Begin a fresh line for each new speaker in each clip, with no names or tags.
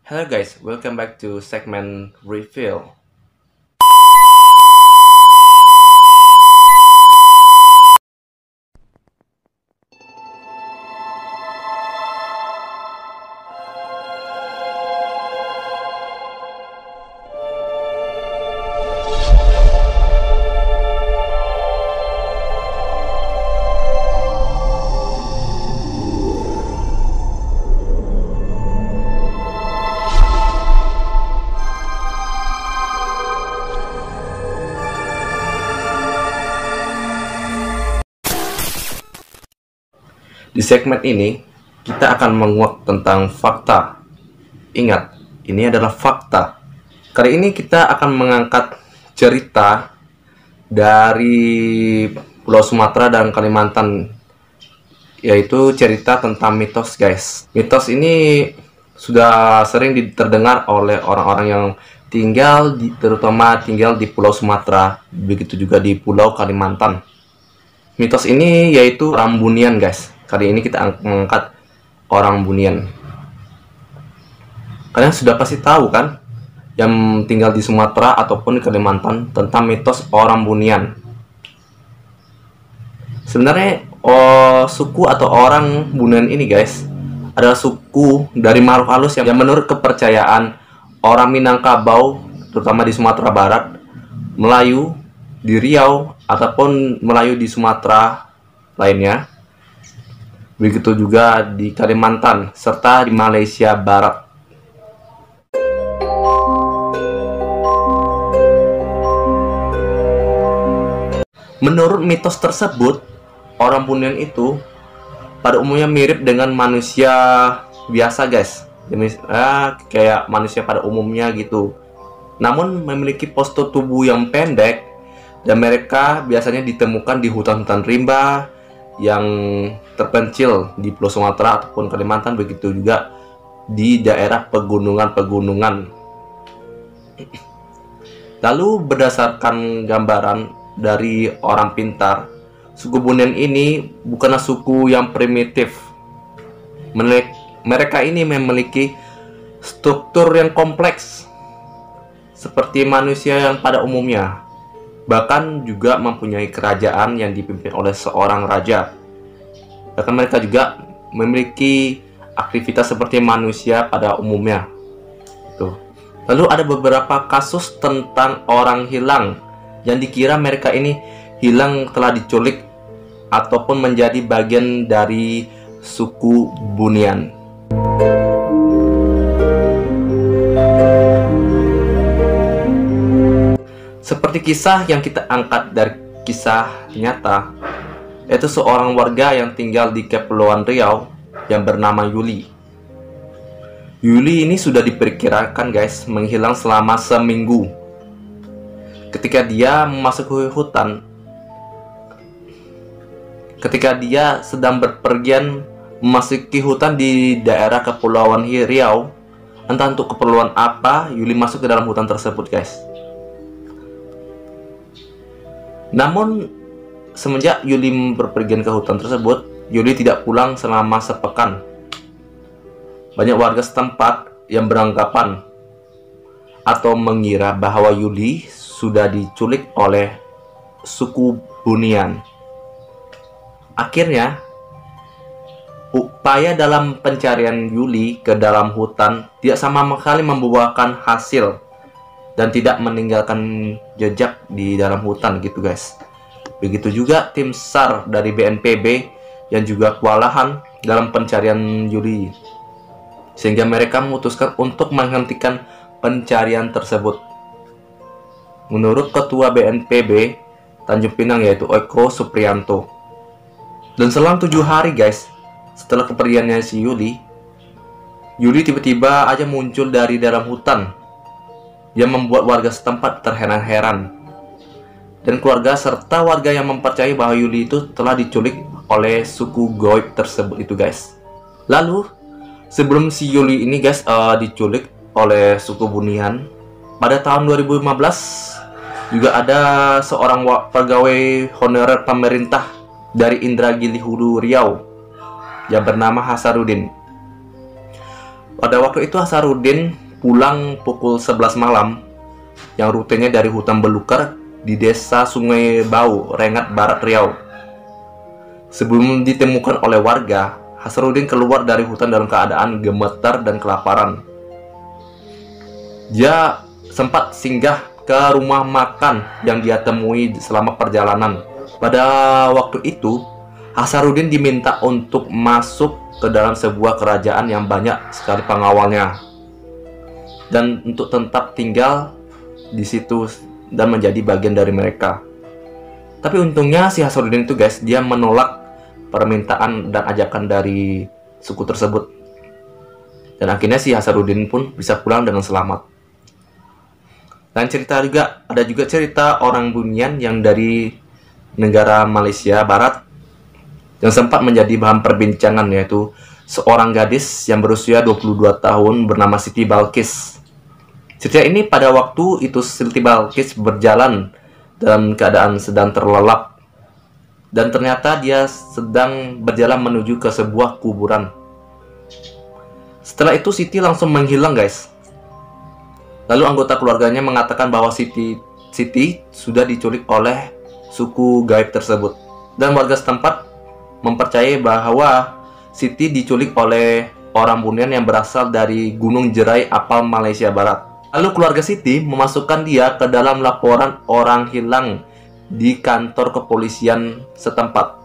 Hello guys, welcome back to segment reveal. Di segmen ini, kita akan menguak tentang fakta. Ingat, ini adalah fakta. Kali ini kita akan mengangkat cerita dari Pulau Sumatera dan Kalimantan, yaitu cerita tentang mitos, guys. Mitos ini sudah sering terdengar oleh orang-orang yang terutama tinggal di Pulau Sumatera, begitu juga di Pulau Kalimantan. Mitos ini yaitu orang Bunian, guys. Kali ini kita mengangkat orang Bunian. Kalian sudah pasti tahu kan, yang tinggal di Sumatera ataupun di Kalimantan, tentang mitos orang Bunian. Sebenarnya suku atau orang Bunian ini, guys, adalah suku dari makhluk halus yang menurut kepercayaan orang Minangkabau, terutama di Sumatera Barat, Melayu di Riau ataupun Melayu di Sumatera lainnya. Begitu juga di Kalimantan serta di Malaysia Barat. Menurut mitos tersebut, orang Bunian itu pada umumnya mirip dengan manusia biasa, guys. Kayak manusia pada umumnya gitu. Namun memiliki postur tubuh yang pendek, dan mereka biasanya ditemukan di hutan-hutan rimba yang terpencil di Pulau Sumatera ataupun Kalimantan, begitu juga di daerah pegunungan-pegunungan. Lalu berdasarkan gambaran dari orang pintar, suku Bunian ini bukanlah suku yang primitif. Mereka ini memiliki struktur yang kompleks seperti manusia yang pada umumnya. Bahkan juga mempunyai kerajaan yang dipimpin oleh seorang raja. Bahkan mereka juga memiliki aktivitas seperti manusia pada umumnya. Lalu ada beberapa kasus tentang orang hilang yang dikira mereka ini hilang telah diculik ataupun menjadi bagian dari suku Bunian. Seperti kisah yang kita angkat dari kisah nyata, yaitu seorang warga yang tinggal di Kepulauan Riau yang bernama Yuli. Yuli ini sudah diperkirakan, guys, menghilang selama seminggu. Ketika dia memasuki hutan, ketika dia sedang berpergian memasuki hutan di daerah Kepulauan Riau, entah untuk keperluan apa, Yuli masuk ke dalam hutan tersebut, guys. Namun, semenjak Yuli berpergian ke hutan tersebut, Yuli tidak pulang selama sepekan. Banyak warga setempat yang beranggapan atau mengira bahwa Yuli sudah diculik oleh suku Bunian. Akhirnya, upaya dalam pencarian Yuli ke dalam hutan tidak sama sekali membuahkan hasil dan tidak meninggalkan jejak di dalam hutan gitu, guys. Begitu juga tim SAR dari BNPB yang juga kewalahan dalam pencarian Yuli, sehingga mereka memutuskan untuk menghentikan pencarian tersebut. Menurut Ketua BNPB Tanjung Pinang, yaitu Eko Supriyanto. Dan selang 7 hari, guys, setelah kepergiannya si Yuli tiba-tiba aja muncul dari dalam hutan yang membuat warga setempat terheran-heran. Dan keluarga serta warga yang mempercayai bahwa Yuli itu telah diculik oleh suku goib tersebut itu, guys. Lalu, sebelum si Yuli ini, guys, diculik oleh suku Bunian, pada tahun 2015 juga ada seorang pegawai honorer pemerintah dari Indragiri Hulu Riau yang bernama Hasaruddin. Pada waktu itu Hasanuddin pulang pukul 11 malam yang rutenya dari hutan belukar di desa Sungai Bau, Rengat Barat, Riau. Sebelum ditemukan oleh warga, Hasanuddin keluar dari hutan dalam keadaan gemetar dan kelaparan. Dia sempat singgah ke rumah makan yang dia temui selama perjalanan. Pada waktu itu, Hasanuddin diminta untuk masuk ke dalam sebuah kerajaan yang banyak sekali pengawalnya dan untuk tetap tinggal di situ dan menjadi bagian dari mereka. Tapi untungnya si Hasanuddin itu guys, dia menolak permintaan dan ajakan dari suku tersebut. Dan akhirnya si Hasanuddin pun bisa pulang dengan selamat. Dan ada juga cerita orang Bunian yang dari negara Malaysia Barat yang sempat menjadi bahan perbincangan, yaitu seorang gadis yang berusia 22 tahun bernama Siti Balkis. Cerita ini pada waktu itu Siti Balkis berjalan dalam keadaan sedang terlelap dan ternyata dia sedang berjalan menuju ke sebuah kuburan. Setelah itu Siti langsung menghilang guys. Lalu anggota keluarganya mengatakan bahwa Siti sudah diculik oleh suku gaib tersebut. Dan warga setempat mempercayai bahwa Siti diculik oleh orang Bunian yang berasal dari Gunung Jerai Apal, Malaysia Barat. Lalu keluarga Siti memasukkan dia ke dalam laporan orang hilang di kantor kepolisian setempat.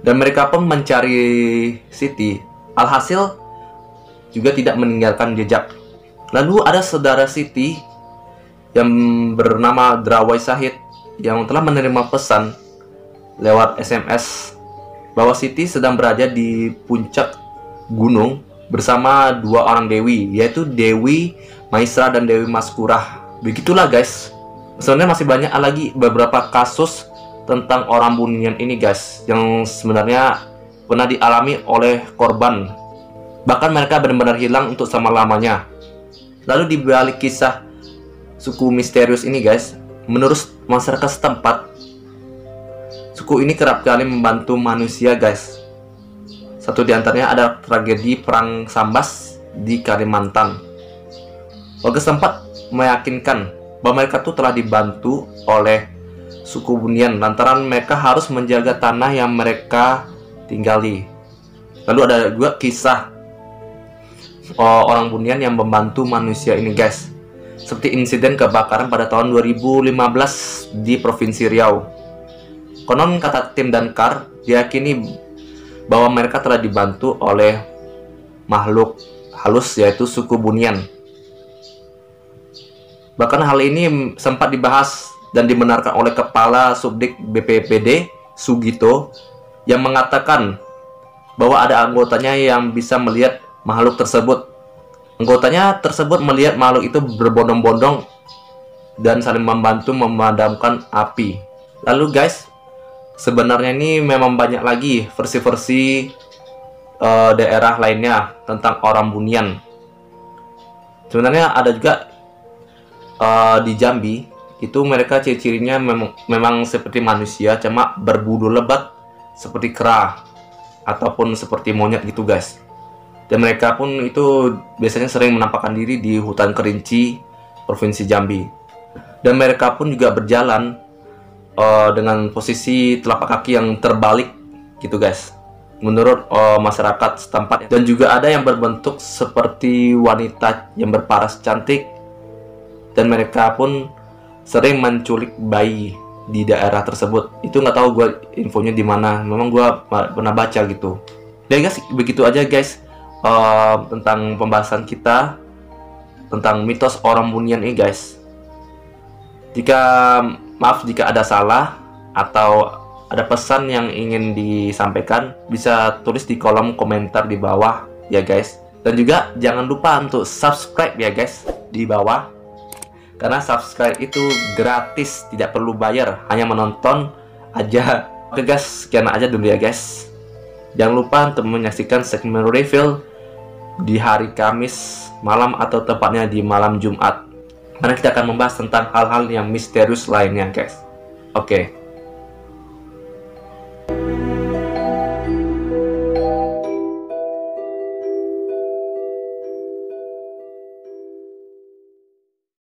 Dan mereka pun mencari Siti. Alhasil juga tidak meninggalkan jejak. Lalu ada saudara Siti yang bernama Drawai Sahid yang telah menerima pesan lewat SMS bahwa Siti sedang berada di puncak gunung bersama dua orang dewi, yaitu Dewi Maisra dan Dewi Maskurah. Begitulah guys. Sebenarnya masih banyak lagi beberapa kasus tentang orang Bunian ini guys, yang sebenarnya pernah dialami oleh korban. Bahkan mereka benar-benar hilang untuk selama-lamanya. Lalu di balik kisah suku misterius ini guys, menurut masyarakat setempat, suku ini kerap kali membantu manusia guys. Satu di antaranya ada tragedi Perang Sambas di Kalimantan. Warga setempat meyakinkan bahwa mereka tuh telah dibantu oleh suku Bunian lantaran mereka harus menjaga tanah yang mereka tinggali. Lalu ada juga kisah orang Bunian yang membantu manusia ini guys, seperti insiden kebakaran pada tahun 2015 di Provinsi Riau. Konon kata tim Dankar diyakini bahwa mereka telah dibantu oleh makhluk halus yaitu suku Bunian. Bahkan hal ini sempat dibahas dan dibenarkan oleh Kepala Subdik BPBD Sugito yang mengatakan bahwa ada anggotanya yang bisa melihat makhluk tersebut. Anggotanya tersebut melihat makhluk itu berbondong-bondong dan saling membantu memadamkan api. Lalu guys, sebenarnya ini memang banyak lagi versi-versi daerah lainnya tentang orang Bunian. Sebenarnya ada juga di Jambi, itu mereka ciri-cirinya memang seperti manusia, cuma berbulu lebat seperti kera ataupun seperti monyet gitu guys. Dan mereka pun itu biasanya sering menampakkan diri di hutan kerinci Provinsi Jambi. Dan mereka pun juga berjalan dengan posisi telapak kaki yang terbalik gitu guys, menurut masyarakat setempat. Dan juga ada yang berbentuk seperti wanita yang berparas cantik. Dan mereka pun sering menculik bayi di daerah tersebut. Itu nggak tahu gue infonya di mana. Memang gue pernah baca gitu. Dan guys, begitu aja guys tentang pembahasan kita tentang mitos orang Bunian ini guys. Maaf jika ada salah atau ada pesan yang ingin disampaikan, bisa tulis di kolom komentar di bawah ya guys. Dan juga jangan lupa untuk subscribe ya guys di bawah, karena subscribe itu gratis, tidak perlu bayar, hanya menonton aja. Oke guys, sekian aja dulu ya guys. Jangan lupa untuk menyaksikan segmen reveal di hari Kamis malam atau tepatnya di malam Jumat, karena kita akan membahas tentang hal-hal yang misterius lainnya guys. Oke.